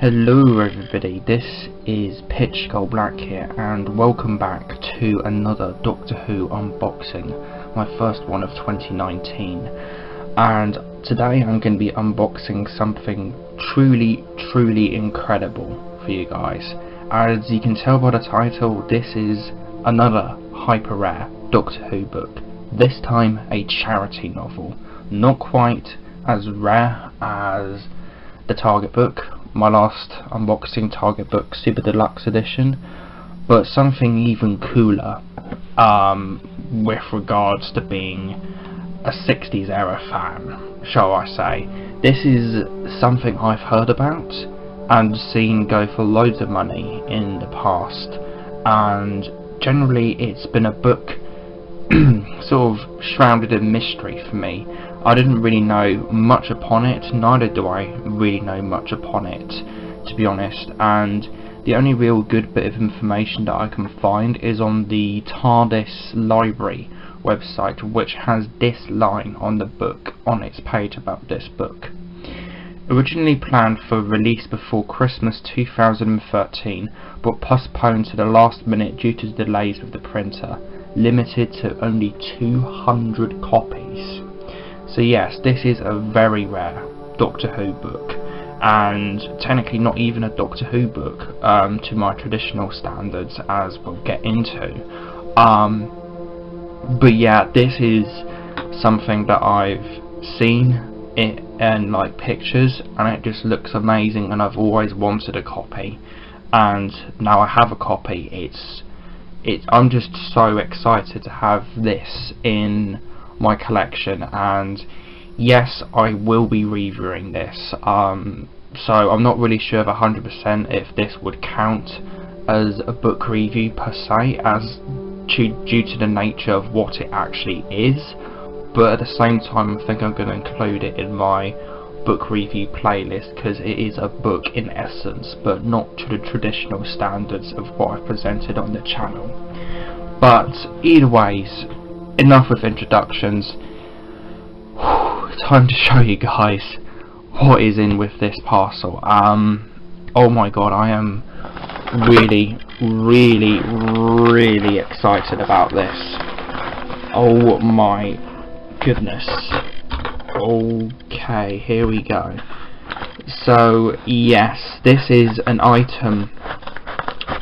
Hello everybody, this is Pitch Skull Black here, and welcome back to another Doctor Who unboxing, my first one of 2019. And today I'm going to be unboxing something truly incredible for you guys. As you can tell by the title, this is another hyper rare Doctor Who book, this time a charity novel. Not quite as rare as the Target book, my last unboxing Target book Super Deluxe edition, but something even cooler with regards to being a 60s era fan, shall I say. This is something I've heard about and seen go for loads of money in the past, and generally it's been a book sort of shrouded in mystery for me. I didn't really know much upon it, neither do I really know much upon it, to be honest, and the only real good bit of information that I can find is on the TARDIS library website, which has this line on the book, on its page about this book. Originally planned for release before Christmas 2013, but postponed to the last minute due to delays with the printer, limited to only 200 copies. So yes, this is a very rare Doctor Who book, and technically not even a Doctor Who book to my traditional standards, as we'll get into. But yeah, this is something that I've seen in like pictures, and it just looks amazing, and I've always wanted a copy, and now I have a copy. I'm just so excited to have this in my collection, and yes, I will be reviewing this, so I'm not really sure of 100% if this would count as a book review per se, as due to the nature of what it actually is, but at the same time I think I'm going to include it in my book review playlist, because it is a book in essence, but not to the traditional standards of what I've presented on the channel. But either ways, enough with introductions. Time to show you guys what is in with this parcel. Oh my god, I am really excited about this. Oh my goodness. Okay, here we go. So yes, this is an item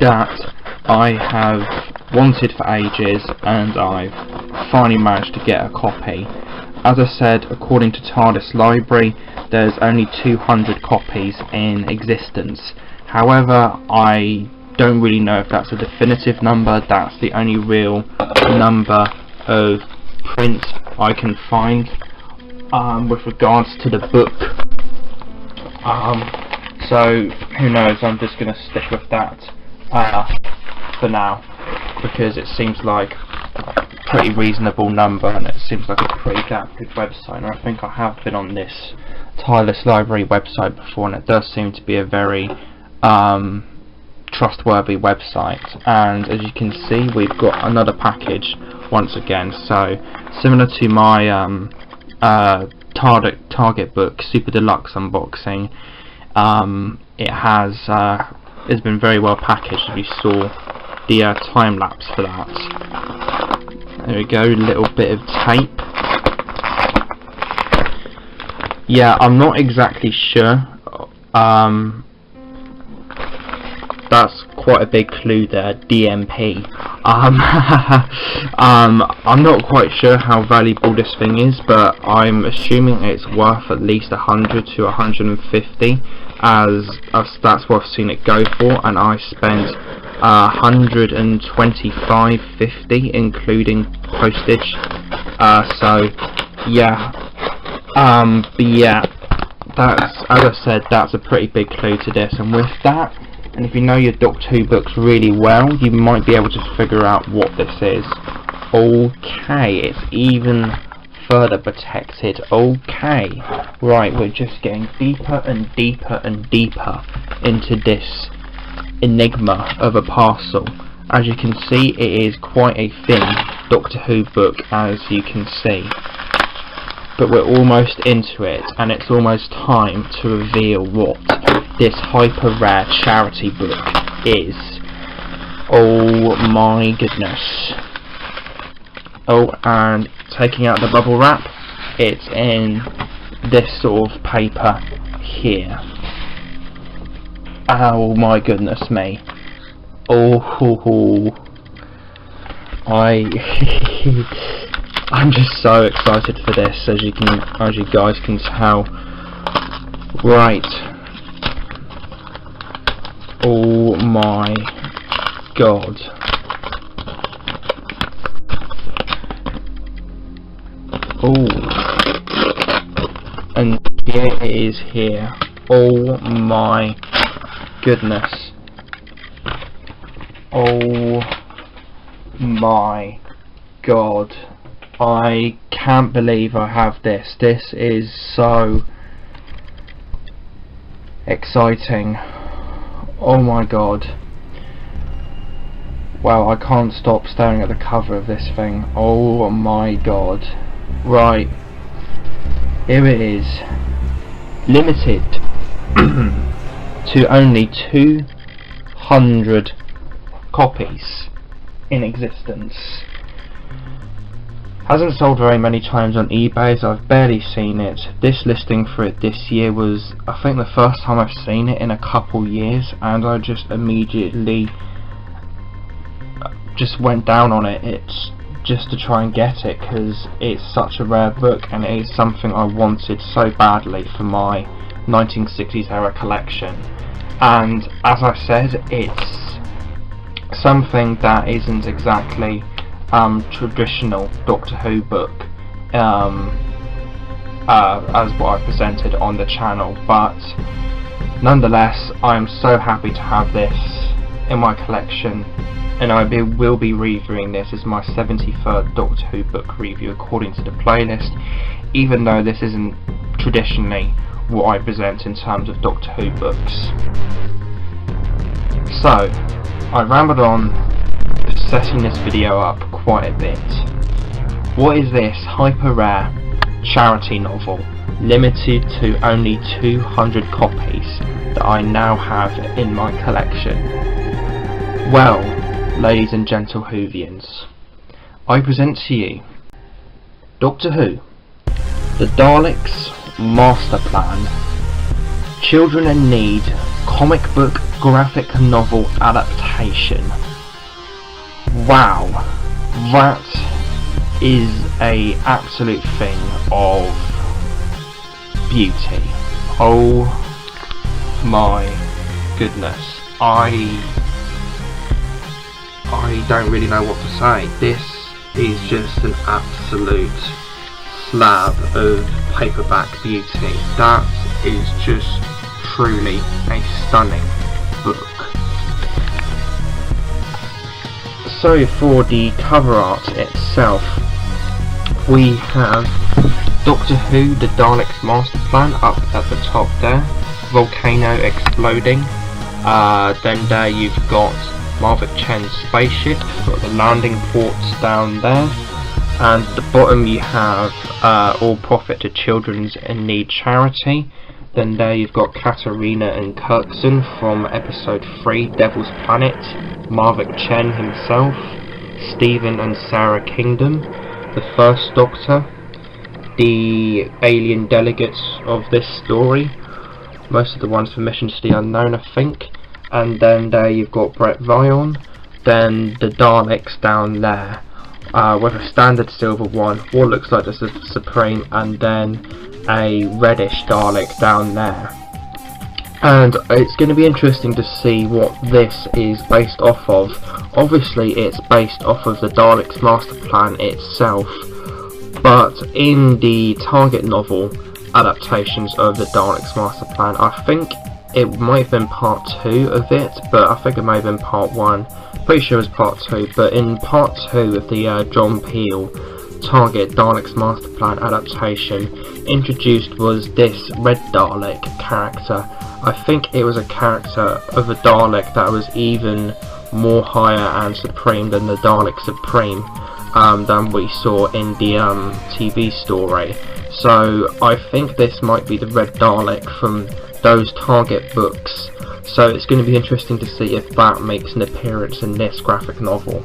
that I have wanted for ages, and I've finally managed to get a copy. As I said, according to TARDIS library, there's only 200 copies in existence. However, I don't really know if that's a definitive number. That's the only real number of print I can find with regards to the book. So who knows, I'm just going to stick with that for now, because it seems like a pretty reasonable number, and it seems like a pretty damn good website, and I think I have been on this TARDIS library website before, and it does seem to be a very trustworthy website. And as you can see, we've got another package once again, so similar to my Target book Super Deluxe unboxing. It's been very well packaged. If you saw the time lapse for that. There we go, little bit of tape. Yeah, I'm not exactly sure. That's quite a big clue there, DMP. I'm not quite sure how valuable this thing is, but I'm assuming it's worth at least 100 to 150, as that's what I've seen it go for, and I spent 125.50 including postage. So yeah, but yeah, that's, as I said, that's a pretty big clue to this, and with that, and if you know your Doctor Who books really well, you might be able to figure out what this is. Okay, it's even further protected. Okay, right, we're just getting deeper and deeper into this enigma of a parcel. As you can see, it is quite a thin Doctor Who book, as you can see. but we're almost into it, and it's almost time to reveal what this hyper rare charity book is. Oh my goodness. Oh, and taking out the bubble wrap, it's in this sort of paper here. Oh my goodness me. Oh, I'm just so excited for this, as you guys can tell. Right. Oh my god. Oh. And here it is here. Oh my goodness. Oh my god. I can't believe I have this. This is so exciting. Oh my god. Wow, I can't stop staring at the cover of this thing. Oh my god. Right. Here it is. Limited to only 200 copies in existence. Hasn't sold very many times on eBay, so I've barely seen it. This listing for it this year was, I think, the first time I've seen it in a couple years, and I just immediately just went down on it. It's just to try and get it, because it's such a rare book, and it is something I wanted so badly for my 1960s era collection. And as I said, it's something that isn't exactly traditional Doctor Who book as what I presented on the channel, but nonetheless I'm so happy to have this in my collection, and I will be reviewing this as my 73rd Doctor Who book review according to the playlist, even though this isn't traditionally what I present in terms of Doctor Who books. So I rambled on, setting this video up quite a bit. What is this hyper rare charity novel, limited to only 200 copies, that I now have in my collection? Well, ladies and gentle Whovians, I present to you Doctor Who, The Daleks Master Plan, Children in Need comic book graphic novel adaptation. Wow, that is a absolute thing of beauty. Oh my goodness, I don't really know what to say. This is just an absolute slab of paperback beauty. That is just truly a stunning book. So for the cover art itself, we have Doctor Who, The Daleks Master Plan up at the top there, volcano exploding, then there you've got Marvick Chen's spaceship, you've got the landing ports down there, and at the bottom you have All Profit to Children's in Need charity. Then there you've got Katarina and Kirkson from episode 3, Devil's Planet, Marvick Chen himself, Stephen and Sarah Kingdom, the First Doctor, the alien delegates of this story, most of the ones from Mission to the Unknown I think, and then there you've got Brett Vion, then the Daleks down there, with a standard silver one, what looks like the Supreme, and then a reddish Dalek down there. And it's going to be interesting to see what this is based off of. Obviously it's based off of the Daleks Master Plan itself, but in the Target novel adaptations of the Daleks Master Plan, I think it might have been part 2 of it, but I think it may have been part 1. Pretty sure it was part 2, but in part 2 of the John Peel Target Daleks Master Plan adaptation, introduced was this Red Dalek character. I think it was a character of a Dalek that was even more higher and supreme than the Dalek Supreme, than we saw in the TV story. So I think this might be the Red Dalek from those Target books. So it's going to be interesting to see if that makes an appearance in this graphic novel.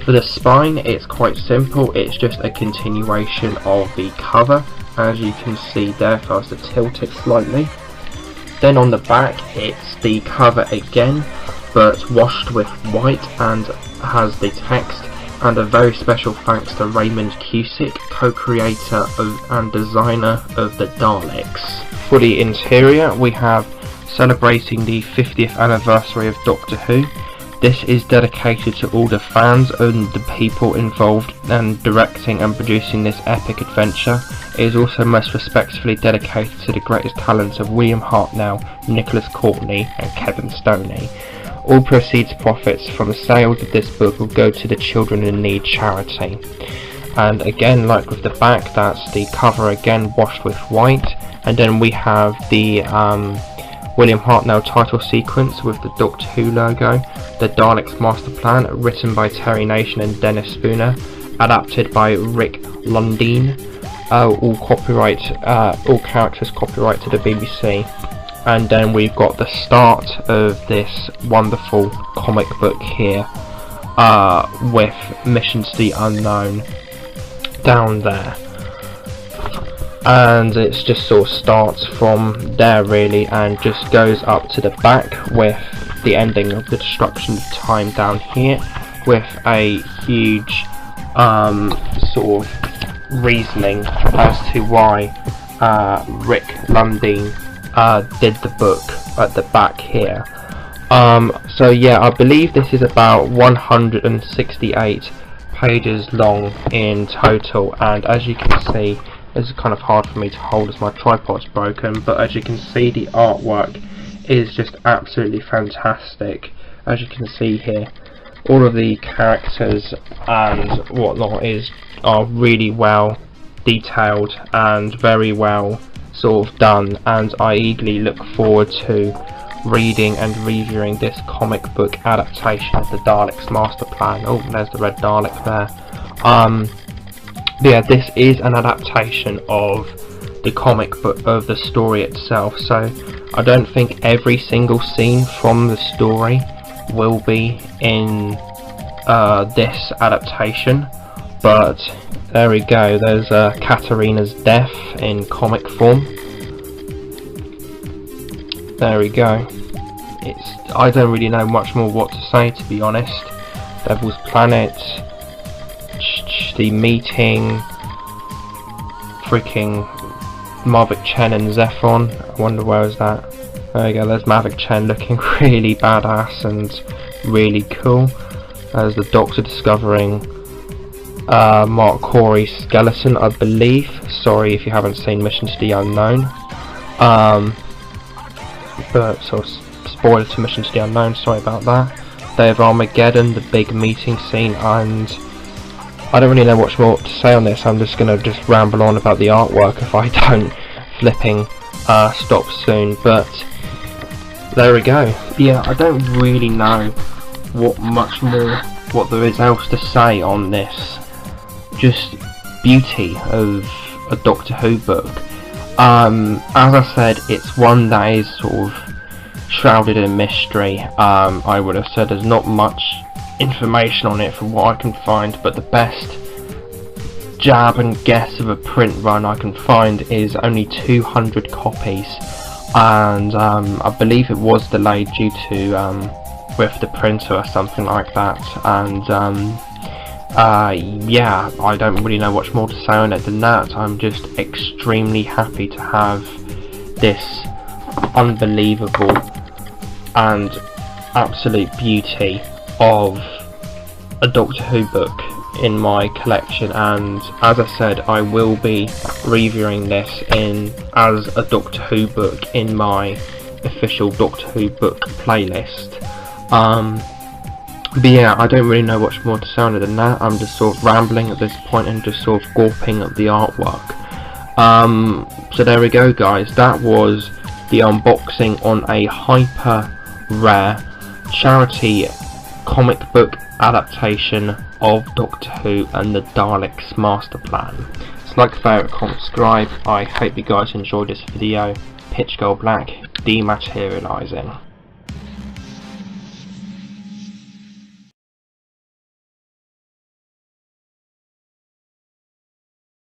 For the spine, it's quite simple. It's just a continuation of the cover, as you can see there if I was to tilt it slightly. Then on the back, it's the cover again, but washed with white, and has the text. And a very special thanks to Raymond Cusick, co-creator and designer of the Daleks. For the interior, we have celebrating the 50th anniversary of Doctor Who. This is dedicated to all the fans and the people involved in directing and producing this epic adventure. It is also most respectfully dedicated to the greatest talents of William Hartnell, Nicholas Courtney and Kevin Stoney. All proceeds profits from the sales of this book will go to the Children in Need charity. And again, like with the back, that's the cover again washed with white, and then we have the William Hartnell title sequence with the Doctor Who logo, the Daleks Master Plan, written by Terry Nation and Dennis Spooner, adapted by Rick Lundeen, all characters copyright to the BBC. And then we've got the start of this wonderful comic book here, with Missions to the Unknown down there. And it's just sort of starts from there really, and just goes up to the back with the ending of the Destruction of Time down here, with a huge sort of reasoning as to why Rick Lundeen did the book at the back here. So yeah, I believe this is about 168 pages long in total, and as you can see, this is kind of hard for me to hold as my tripod's broken, but as you can see, the artwork is just absolutely fantastic. As you can see here, all of the characters and whatnot are really well detailed and very well sort of done, and I eagerly look forward to reading and reviewing this comic book adaptation of the Daleks Master Plan. Oh, there's the Red Dalek there. Yeah, this is an adaptation of the comic book, of the story itself, so I don't think every single scene from the story will be in this adaptation, but there we go. There's Katarina's death in comic form. There we go. I don't really know much more what to say, to be honest. Devil's Planet, the meeting, freaking Mavic Chen and Zephon. I wonder where is that. There we go, there's Mavic Chen looking really badass and really cool. There's the Doctor discovering Mark Corey's skeleton, I believe. Sorry if you haven't seen Mission to the Unknown. But so spoiler to Mission to the Unknown, sorry about that. Day of Armageddon, the big meeting scene, and I don't really know much more to say on this. I'm just gonna ramble on about the artwork if I don't flipping stop soon, but there we go. Yeah, I don't really know what there is else to say on this. Just beauty of a Doctor Who book. As I said, it's one that is sort of shrouded in mystery. I would have said there's not much information on it from what I can find, but the best jab and guess of a print run I can find is only 200 copies, and I believe it was delayed due to with the printer or something like that, and yeah, I don't really know much more to say on it than that. I'm just extremely happy to have this unbelievable and absolute beauty of a Doctor Who book in my collection, and as I said, I will be reviewing this as a Doctor Who book in my official Doctor Who book playlist. But yeah, I don't really know much more to say on it than that. I'm just sort of rambling at this point and just sort of gawping at the artwork. So there we go, guys. That was the unboxing on a hyper rare charity comic book adaptation of Doctor Who and the Daleks Master Plan. So like, favourite, comment, subscribe. I hope you guys enjoyed this video. Pitch Gold Black, dematerialising.